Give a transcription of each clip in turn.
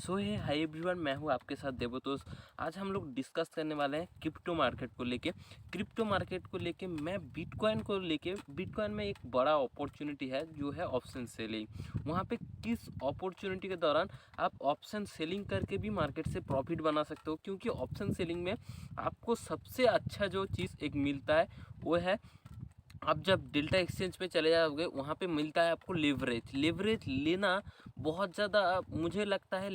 सो है hi everyone, मैं हूँ आपके साथ देवतोष। आज हम लोग डिस्कस करने वाले हैं क्रिप्टो मार्केट को लेके। मैं बिटकॉइन में एक बड़ा अपॉर्चुनिटी है जो है ऑप्शन सेलिंग। वहाँ पे किस अपॉर्चुनिटी के दौरान आप ऑप्शन सेलिंग करके भी मार्केट से प्रॉफिट बना सकते हो, क्योंकि ऑप्शन सेलिंग में आपको सबसे अच्छा जो चीज़ एक मिलता है वो है, आप जब डेल्टा एक्सचेंज पे चले जाओगे वहाँ पे मिलता है आपको लेवरेज लेना बहुत ज़्यादा। मुझे लगता है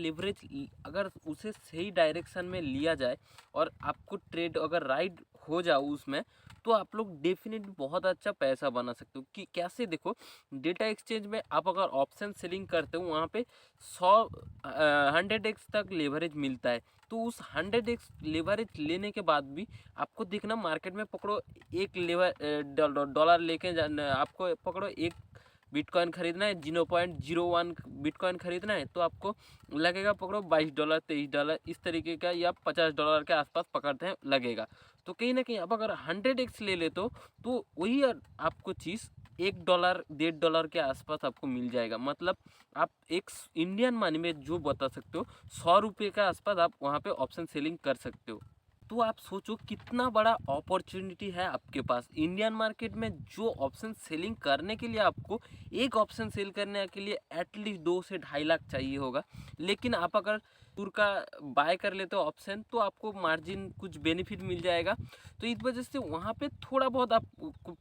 अगर उसे सही डायरेक्शन में लिया जाए और आपको ट्रेड अगर राइट हो जाओ उसमें, तो आप लोग डेफिनेटली बहुत अच्छा पैसा बना सकते हो। कि कैसे देखो, डेल्टा एक्सचेंज में आप अगर ऑप्शन सेलिंग करते हो वहाँ पे 100x तक लेवरेज मिलता है। तो उस 100x लेवरेज लेने के बाद भी आपको देखना मार्केट में पकड़ो एक डॉलर लेके जाना, आपको पकड़ो एक बिटकॉइन खरीदना है, 0.01 बिटकॉइन खरीदना है, तो आपको लगेगा पकड़ो $22 $23 इस तरीके का, या $50 के आसपास पकड़ते हैं लगेगा। तो कहीं ना कहीं आप अगर 100x ले लेते हो तो वही आपको चीज़ $1 $1.5 के आसपास आपको मिल जाएगा। मतलब आप एक इंडियन मनी में जो बता सकते हो, ₹100 के आसपास आप वहाँ पे ऑप्शन सेलिंग कर सकते हो। तो आप सोचो कितना बड़ा अपॉर्चुनिटी है आपके पास इंडियन मार्केट में। जो ऑप्शन सेलिंग करने के लिए आपको एक ऑप्शन सेल करने के लिए एटलीस्ट 2 से 2.5 लाख चाहिए होगा, लेकिन आप अगर टूर का बाय कर लेते हो ऑप्शन, तो आपको मार्जिन कुछ बेनिफिट मिल जाएगा। तो इस वजह से वहाँ पे थोड़ा बहुत आप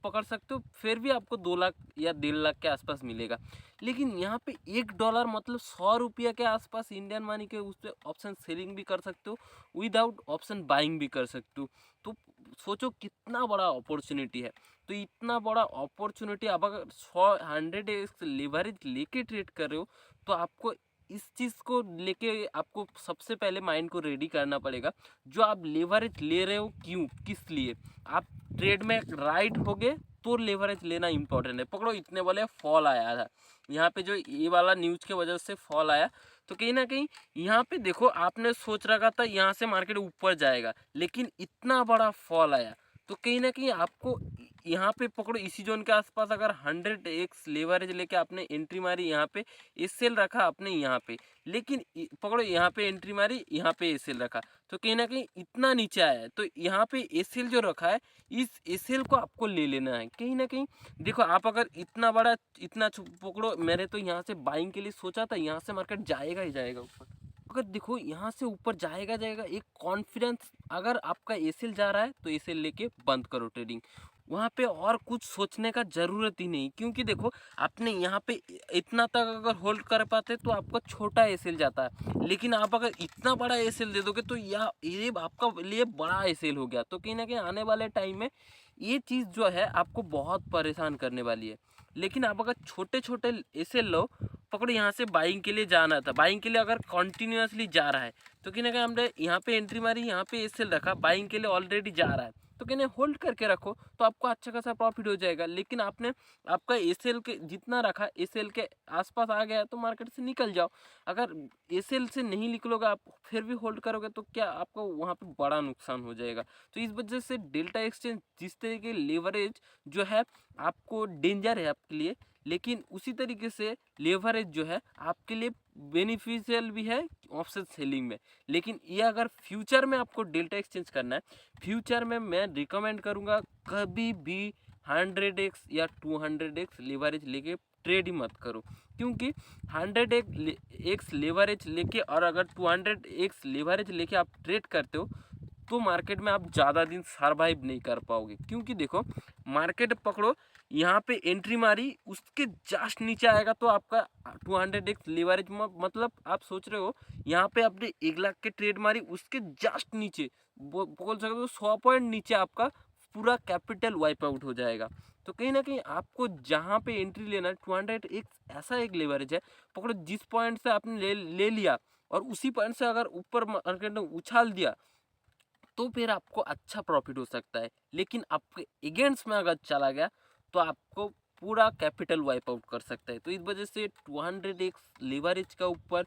पकड़ सकते हो, फिर भी आपको 2 लाख या 1.5 लाख के आसपास मिलेगा। लेकिन यहाँ पे $1 मतलब ₹100 के आसपास इंडियन मनी के उस पर ऑप्शन सेलिंग भी कर सकते हो, विदाउट ऑप्शन बाइंग भी कर सकते हो। तो सोचो कितना बड़ा अपॉर्चुनिटी है। तो इतना बड़ा अपॉर्चुनिटी आप अगर 100x लेवरेज लेके ट्रेड कर रहे हो, तो आपको इस चीज़ को लेके आपको सबसे पहले माइंड को रेडी करना पड़ेगा। जो आप लेवरेज ले रहे हो, क्यों, किस लिए आप ट्रेड में राइट हो गए, तो लेवरेज लेना इंपॉर्टेंट है। पकड़ो इतने वाले फॉल आया था यहाँ पे, जो ये वाला न्यूज़ के वजह से फॉल आया, तो कहीं ना कहीं यहाँ पे देखो आपने सोच रखा था यहाँ से मार्केट ऊपर जाएगा, लेकिन इतना बड़ा फॉल आया। तो कहीं ना कहीं आपको यहाँ पे पकड़ो इसी जोन के आसपास अगर 100x लेवरेज लेके आपने एंट्री मारी, यहाँ पे एसएल रखा आपने यहाँ पे, लेकिन पकड़ो यहाँ पे एंट्री मारी, यहाँ पे एसएल रखा, तो कहीं ना कहीं इतना नीचे आया है। तो यहाँ पे एसएल जो रखा है, इस एसएल को आपको ले लेना है। कहीं ना कहीं देखो, आप अगर इतना बड़ा पकड़ो, मैंने तो यहाँ से बाइंग के लिए सोचा था, यहाँ से मार्केट जाएगा ही जाएगा ऊपर। अगर देखो यहाँ से ऊपर जाएगा एक कॉन्फिडेंस, अगर आपका एसएल जा रहा है तो एसएल लेके बंद करो ट्रेडिंग। वहाँ पे और कुछ सोचने का ज़रूरत ही नहीं, क्योंकि देखो आपने यहाँ पे इतना तक अगर होल्ड कर पाते तो आपका छोटा एसएल जाता है, लेकिन आप अगर इतना बड़ा एसएल दे दोगे तो ये आपका लिए बड़ा एसएल हो गया। तो कहीं ना कहीं आने वाले टाइम में ये चीज़ जो है आपको बहुत परेशान करने वाली है। लेकिन आप अगर छोटे छोटे एसएल लो, पकड़ो यहाँ से बाइंग के लिए जाना था, बाइंग के लिए अगर कॉन्टिन्यूसली जा रहा है, तो कहीं ना कहीं हमने यहाँ पे एंट्री मारी, यहाँ पे एसएल रखा, बाइंग के लिए ऑलरेडी जा रहा है, तो कहीं होल्ड करके रखो, तो आपको अच्छा खासा प्रॉफिट हो जाएगा। लेकिन आपने आपका एसएल के जितना रखा, एसएल के आसपास आ गया तो मार्केट से निकल जाओ। अगर एसएल से नहीं निकलोगे आप, फिर भी होल्ड करोगे, तो क्या आपको वहाँ पे बड़ा नुकसान हो जाएगा। तो इस वजह से डेल्टा एक्सचेंज जिस तरीके लेवरेज जो है आपको डेंजर है आपके लिए, लेकिन उसी तरीके से लेवरेज जो है आपके लिए बेनिफिशियल भी है ऑप्शन सेलिंग में। लेकिन ये अगर फ्यूचर में आपको डेल्टा एक्सचेंज करना है, फ्यूचर में मैं रिकमेंड करूँगा कभी भी 100x या 200x लेवरेज लेके ट्रेड ही मत करो। क्योंकि 100x लेवरेज लेके और अगर 200x लेवरेज लेके आप ट्रेड करते हो, तो मार्केट में आप ज़्यादा दिन सर्वाइव नहीं कर पाओगे। क्योंकि देखो मार्केट पकड़ो यहाँ पे एंट्री मारी, उसके जस्ट नीचे आएगा तो आपका 200x लेवरेज, मतलब आप सोच रहे हो यहाँ पे आपने 1 लाख के ट्रेड मारी, उसके जस्ट नीचे बोल सकते हो 100 पॉइंट नीचे आपका पूरा कैपिटल वाइप आउट हो जाएगा। तो कहीं ना कहीं आपको जहाँ पे एंट्री लेना है, 200x ऐसा एक लेवरेज है, पकड़ो जिस पॉइंट से आपने ले लिया और उसी पॉइंट से अगर ऊपर मार्केट ने उछाल दिया, तो फिर आपको अच्छा प्रॉफिट हो सकता है। लेकिन आपके अगेंस्ट में अगर चला गया तो आपको पूरा कैपिटल वाइप आउट कर सकता है। तो इस वजह से 200x लेवरेज का ऊपर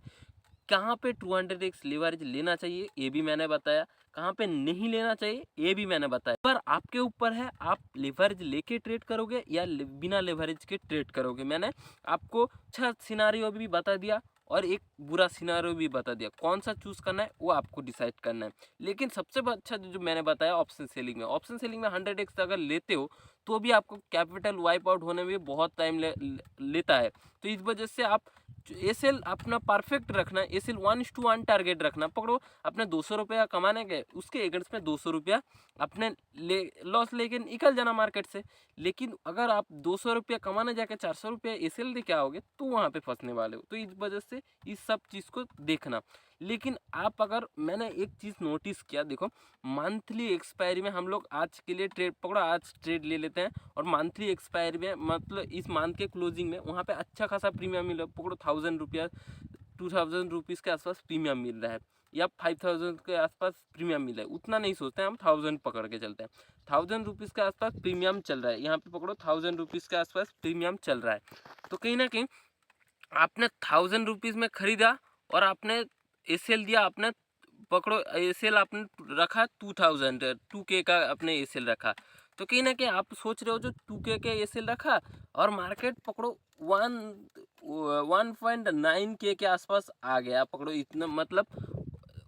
कहाँ पे 200x लेवरेज लेना चाहिए ये भी मैंने बताया, कहाँ पे नहीं लेना चाहिए ये भी मैंने बताया। पर आपके ऊपर है, आप लेवरेज लेके ट्रेड करोगे या बिना लेवरेज के ट्रेड करोगे। मैंने आपको अच्छा सिनारियो भी बता दिया, और एक बुरा सिनारियो भी बता दिया। कौन सा चूज़ करना है वो आपको डिसाइड करना है। लेकिन सबसे अच्छा जो मैंने बताया ऑप्शन सेलिंग में 100x अगर लेते हो तो भी आपको कैपिटल वाइप आउट होने में बहुत टाइम लेता है। तो इस वजह से आप एसएल अपना परफेक्ट रखना, एसएल 1:1 टारगेट रखना। पकड़ो अपने 200 रुपया कमाने के, उसके अगेंस्ट में 200 रुपया अपने लॉस लेके निकल जाना मार्केट से। लेकिन अगर आप 200 रुपया कमाने जाके 400 रुपया एसएल लेके आओगे तो वहाँ पे फंसने वाले हो। तो इस वजह से इस सब चीज़ को देखना। लेकिन आप अगर, मैंने एक चीज़ नोटिस किया, देखो मंथली एक्सपायरी में हम लोग आज के लिए ट्रेड पकड़ो, आज ट्रेड ले लेते हैं और मंथली एक्सपायरी में मतलब इस मंथ के क्लोजिंग में वहाँ पे अच्छा खासा प्रीमियम मिल रहा है। पकड़ो 1000 रुपया 2000 रुपीज़ के आसपास प्रीमियम मिल रहा है या 5000 के आसपास प्रीमियम मिल रहा है। उतना नहीं सोचते हैं हम, 1000 पकड़ के चलते हैं। 1000 रुपीज़ के आसपास प्रीमियम चल रहा है, यहाँ पे पकड़ो 1000 रुपीज़ के आसपास प्रीमियम चल रहा है। तो कहीं ना कहीं आपने 1000 रुपीज़ में खरीदा और आपने एसएल दिया, आपने पकड़ो एसएल आपने रखा 2K का आपने एसएल रखा। तो कहीं ना कहीं आप सोच रहे हो जो 2K के एसएल रखा और मार्केट पकड़ो 1.9K के आसपास आ गया। पकड़ो इतना मतलब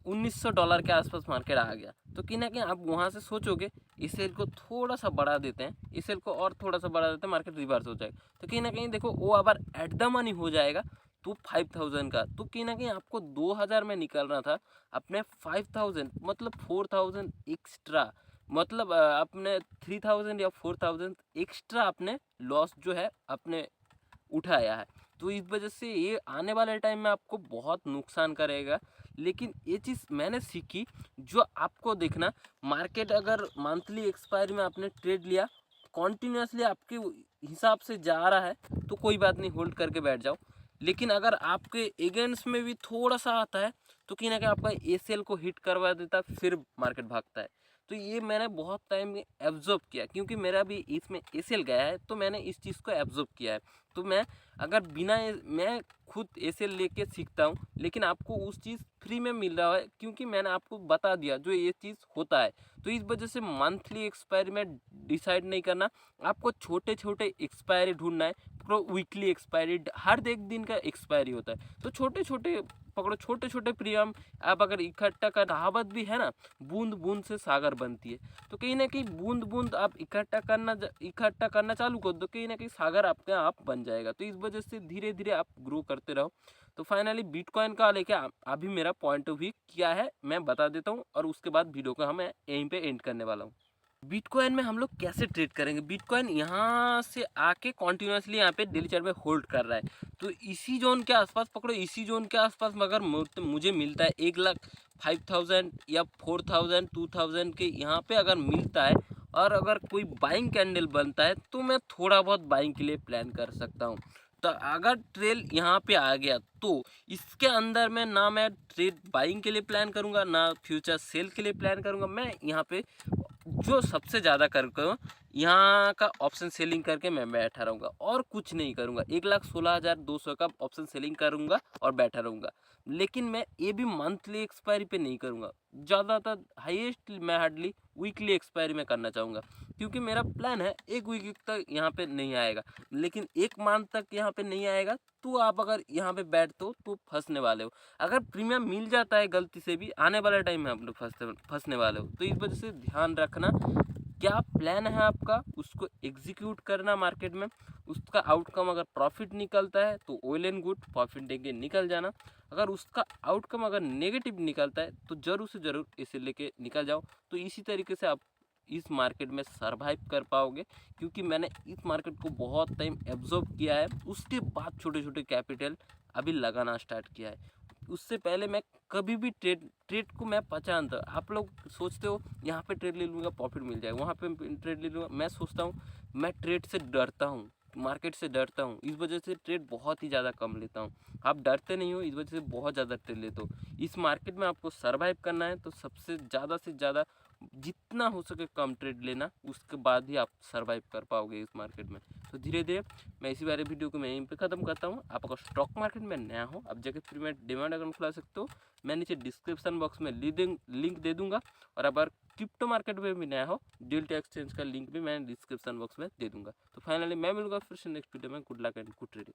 $1900 के आसपास मार्केट आ गया। तो कहीं ना कहीं आप वहाँ से सोचोगे एसएल को थोड़ा सा बढ़ा देते हैं, एसएल को और थोड़ा सा बढ़ा देते हैं, मार्केट रिवर्स हो जाएगा। तो कहीं ना कहीं देखो वो अगर एट द मनी हो जाएगा तो 5000 का, तो कहीं ना कहीं आपको 2000 में निकलना था, अपने 5000 मतलब 4000 एक्स्ट्रा, मतलब अपने 3000 या 4000 एक्स्ट्रा अपने लॉस जो है अपने उठाया है। तो इस वजह से ये आने वाले टाइम में आपको बहुत नुकसान करेगा। लेकिन ये चीज़ मैंने सीखी, जो आपको देखना, मार्केट अगर मंथली एक्सपायरी में आपने ट्रेड लिया, कॉन्टीन्यूसली आपके हिसाब से जा रहा है तो कोई बात नहीं, होल्ड करके बैठ जाओ। लेकिन अगर आपके अगेंस्ट में भी थोड़ा सा आता है तो कहीं ना कहीं आपका एसएल को हिट करवा देता है, फिर मार्केट भागता है। तो ये मैंने बहुत टाइम में एब्जॉर्ब किया, क्योंकि मेरा भी इसमें एसएल गया है तो मैंने इस चीज़ को एब्जॉर्ब किया है। तो मैं अगर मैं खुद एसएल लेके सीखता हूँ, लेकिन आपको उस चीज़ फ्री में मिल रहा है क्योंकि मैंने आपको बता दिया जो ये चीज़ होता है। तो इस वजह से मंथली एक्सपायरी में डिसाइड नहीं करना, आपको छोटे छोटे एक्सपायरी ढूंढना है। पकड़ो वीकली एक्सपायरी, हर एक दिन का एक्सपायरी होता है, तो छोटे छोटे पकड़ो, छोटे छोटे प्रीमियम आप अगर इकट्ठा कर, कहावत भी है ना, बूंद बूंद से सागर बनती है। तो कहीं ना कहीं बूंद बूंद आप इकट्ठा करना चालू कर दो, कहीं ना कहीं सागर आपके आप बन जाएगा। तो इस वजह से धीरे धीरे आप ग्रो करते रहो। तो फाइनली बिटकॉइन का लेके अभी मेरा पॉइंट ऑफ व्यू क्या है मैं बता देता हूँ, और उसके बाद वीडियो को हम यहीं पे एंड करने वाला हूँ। बिटकॉइन में हम लोग कैसे ट्रेड करेंगे, बिटकॉइन यहाँ से आके कॉन्टिन्यूसली यहाँ पे डेली चार्ट में होल्ड कर रहा है। तो इसी जोन के आसपास पकड़ो, इसी जोन के आसपास मगर मुझे मिलता है 1,05,000 या 4,000 2,000 के यहाँ पे अगर मिलता है, और अगर कोई बाइंग कैंडल बनता है तो मैं थोड़ा बहुत बाइंग के लिए प्लान कर सकता हूँ। तो अगर ट्रेल यहाँ पे आ गया तो इसके अंदर में ना मैं ट्रेड बाइंग के लिए प्लान करूँगा ना फ्यूचर सेल के लिए प्लान करूँगा। मैं यहाँ पे जो सबसे ज़्यादा कर यहाँ का ऑप्शन सेलिंग करके मैं बैठा रहूँगा और कुछ नहीं करूँगा। 1,16,200 का ऑप्शन सेलिंग करूँगा और बैठा रहूँगा। लेकिन मैं ये भी मंथली एक्सपायरी पे नहीं करूँगा, ज़्यादातर हाईएस्ट मैं हार्डली वीकली एक्सपायरी में करना चाहूँगा, क्योंकि मेरा प्लान है 1 वीक तक यहाँ पे नहीं आएगा। लेकिन 1 मंथ तक यहाँ पे नहीं आएगा तो आप अगर यहाँ पे बैठते हो तो फंसने वाले हो। अगर प्रीमियम मिल जाता है गलती से भी, आने वाले टाइम में आप लोग फंसने वाले हो। तो इस वजह से ध्यान रखना, क्या प्लान है आपका उसको एग्जीक्यूट करना मार्केट में। उसका आउटकम अगर प्रॉफिट निकलता है तो वेल एंड गुड, प्रॉफिट देके निकल जाना। अगर उसका आउटकम अगर नेगेटिव निकलता है तो ज़रूर से ज़रूर इसे लेके निकल जाओ। तो इसी तरीके से आप इस मार्केट में सरवाइव कर पाओगे, क्योंकि मैंने इस मार्केट को बहुत टाइम एब्जॉर्ब किया है, उसके बाद छोटे छोटे कैपिटल अभी लगाना स्टार्ट किया है। उससे पहले मैं कभी भी ट्रेड को मैं पहचानता, आप लोग सोचते हो यहाँ पे ट्रेड ले लूँगा प्रॉफिट मिल जाएगा, वहाँ पे ट्रेड ले लूँगा। मैं सोचता हूँ, मैं ट्रेड से डरता हूँ, मार्केट से डरता हूँ, इस वजह से ट्रेड बहुत ही ज़्यादा कम लेता हूँ। आप डरते नहीं हो, इस वजह से बहुत ज़्यादा ट्रेड लेते हो। इस मार्केट में आपको सर्वाइव करना है तो सबसे ज़्यादा जितना हो सके कम ट्रेड लेना, उसके बाद ही आप सर्वाइव कर पाओगे इस मार्केट में। तो धीरे धीरे मैं इसी बारे वीडियो को मैं यहीं पे ख़त्म करता हूँ। आप अगर स्टॉक मार्केट में नया हो, आप जाके फ्री में डिमांड अकाउंट खुला सकते हो, मैं नीचे डिस्क्रिप्शन बॉक्स में लिंक दे दूँगा। और अगर क्रिप्टो मार्केट में भी नया हो, डेल्टा एक्सचेंज का लिंक भी मैं डिस्क्रिप्शन बॉक्स में दे दूँगा। तो फाइनली मैं मिलूँगा फिर से नेक्स्ट वीडियो में। Good luck and good trading.